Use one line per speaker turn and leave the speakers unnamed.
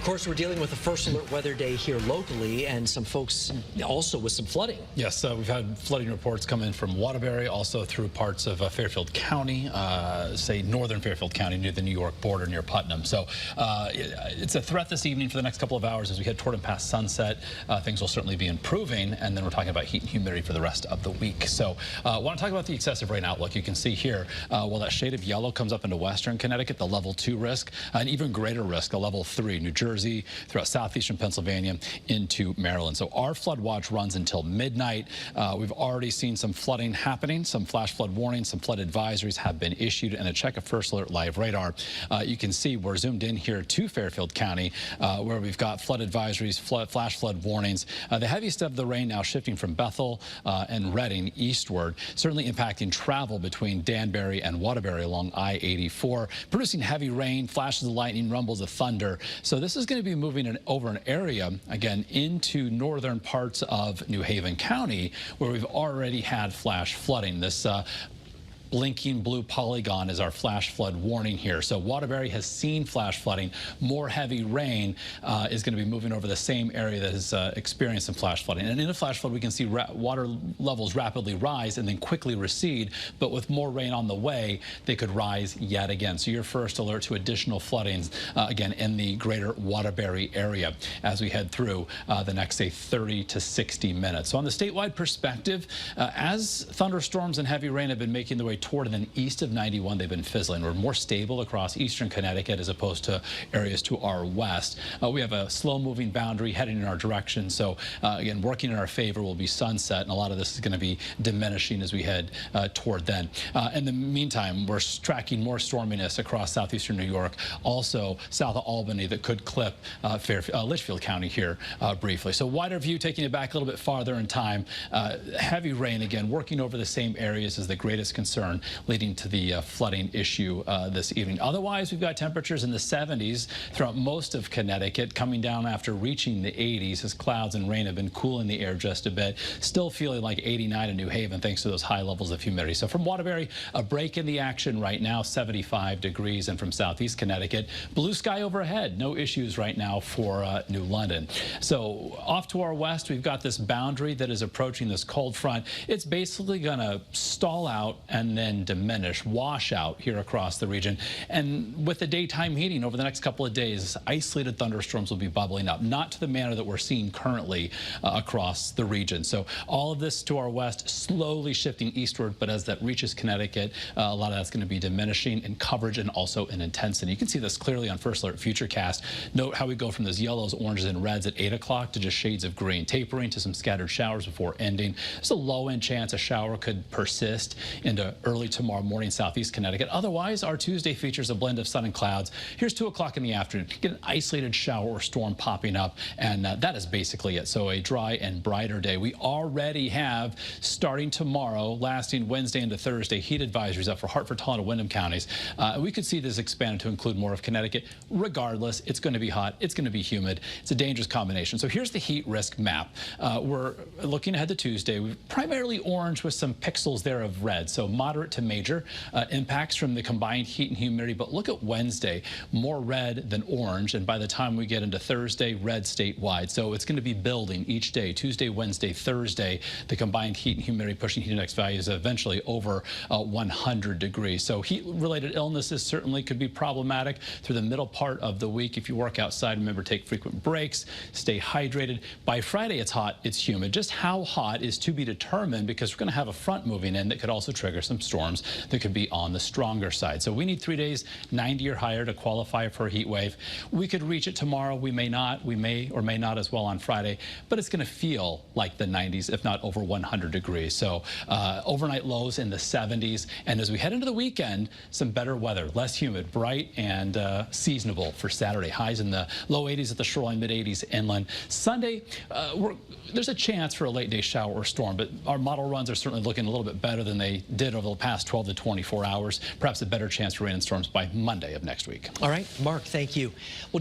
Of course, we're dealing with a first alert weather day here locally, and some folks also with some flooding.
Yes, we've had flooding reports come in from Waterbury, also through parts of Fairfield County, say northern Fairfield County near the New York border near Putnam. So it's a threat this evening for the next couple of hours as we head toward and past sunset. Things will certainly be improving, and then we're talking about heat and humidity for the rest of the week. So I want to talk about the excessive rain outlook. You can see here, while that shade of yellow comes up into western Connecticut, the level 2 risk, an even greater risk, a level 3, New Jersey, throughout southeastern Pennsylvania into Maryland. So our flood watch runs until midnight. We've already seen some flooding happening, some flash flood warnings, some flood advisories have been issued, and a check of First Alert Live radar. You can see we're zoomed in here to Fairfield County, where we've got flood advisories, flash flood warnings. The heaviest of the rain now shifting from Bethel and Reading eastward, certainly impacting travel between Danbury and Waterbury along I-84, producing heavy rain, flashes of lightning, rumbles of thunder. So this is going to be moving over an area, again, into northern parts of New Haven County, where we've already had flash flooding. This blinking blue polygon is our flash flood warning here. So Waterbury has seen flash flooding. More heavy rain is going to be moving over the same area that has experienced some flash flooding. And in a flash flood, we can see water levels rapidly rise and then quickly recede. But with more rain on the way, they could rise yet again. So your first alert to additional floodings, again, in the greater Waterbury area as we head through the next, say, 30 to 60 minutes. So on the statewide perspective, as thunderstorms and heavy rain have been making their way toward and then east of 91, they've been fizzling. We're more stable across eastern Connecticut as opposed to areas to our west. We have a slow-moving boundary heading in our direction. So again, working in our favor will be sunset, and a lot of this is going to be diminishing as we head toward then. In the meantime, we're tracking more storminess across southeastern New York, also south of Albany, that could clip Litchfield County here briefly. So wider view, taking it back a little bit farther in time. Heavy rain again, working over the same areas is the greatest concern, leading to the flooding issue this evening. Otherwise, we've got temperatures in the 70s throughout most of Connecticut, coming down after reaching the 80s as clouds and rain have been cooling the air just a bit. Still feeling like 89 in New Haven thanks to those high levels of humidity. So from Waterbury, a break in the action right now, 75 degrees, and from southeast Connecticut, blue sky overhead. No issues right now for New London. So off to our west, we've got this boundary that is approaching this cold front. It's basically going to stall out and then diminish, wash out here across the region. And with the daytime heating over the next couple of days, isolated thunderstorms will be bubbling up, not to the manner that we're seeing currently across the region. So all of this to our west, slowly shifting eastward, but as that reaches Connecticut, a lot of that's going to be diminishing in coverage and also in intensity. You can see this clearly on First Alert Futurecast. Note how we go from those yellows, oranges, and reds at 8 o'clock to just shades of green, tapering to some scattered showers before ending. There's a low-end chance a shower could persist into early tomorrow morning southeast Connecticut. Otherwise, our Tuesday features a blend of sun and clouds. Here's 2 o'clock in the afternoon. Get an isolated shower or storm popping up, and that is basically it. So a dry and brighter day. We already have, starting tomorrow, lasting Wednesday into Thursday, heat advisories up for Hartford, Talent, and Windham counties. We could see this expanded to include more of Connecticut. Regardless, it's going to be hot. It's going to be humid. It's a dangerous combination. So here's the heat risk map. We're looking ahead to Tuesday. We're primarily orange with some pixels there of red. So moderate to major impacts from the combined heat and humidity. But look at Wednesday, more red than orange. And by the time we get into Thursday, red statewide. So it's going to be building each day, Tuesday, Wednesday, Thursday, the combined heat and humidity pushing heat index values eventually over 100 degrees. So heat-related illnesses certainly could be problematic through the middle part of the week. If you work outside, remember, take frequent breaks, stay hydrated. By Friday, it's hot, it's humid. Just how hot is to be determined, because we're going to have a front moving in that could also trigger some storms that could be on the stronger side. So we need 3 days, 90 or higher to qualify for a heat wave. We could reach it tomorrow. We may not. We may or may not as well on Friday, but it's going to feel like the 90s, if not over 100 degrees. So overnight lows in the 70s. And as we head into the weekend, some better weather, less humid, bright, and seasonable for Saturday. Highs in the low 80s at the shoreline, mid 80s inland. Sunday, there's a chance for a late day shower or storm, but our model runs are certainly looking a little bit better than they did over the past 12 to 24 hours. Perhaps a better chance for rain and storms by Monday of next week.
All right, Mark, thank you. Well,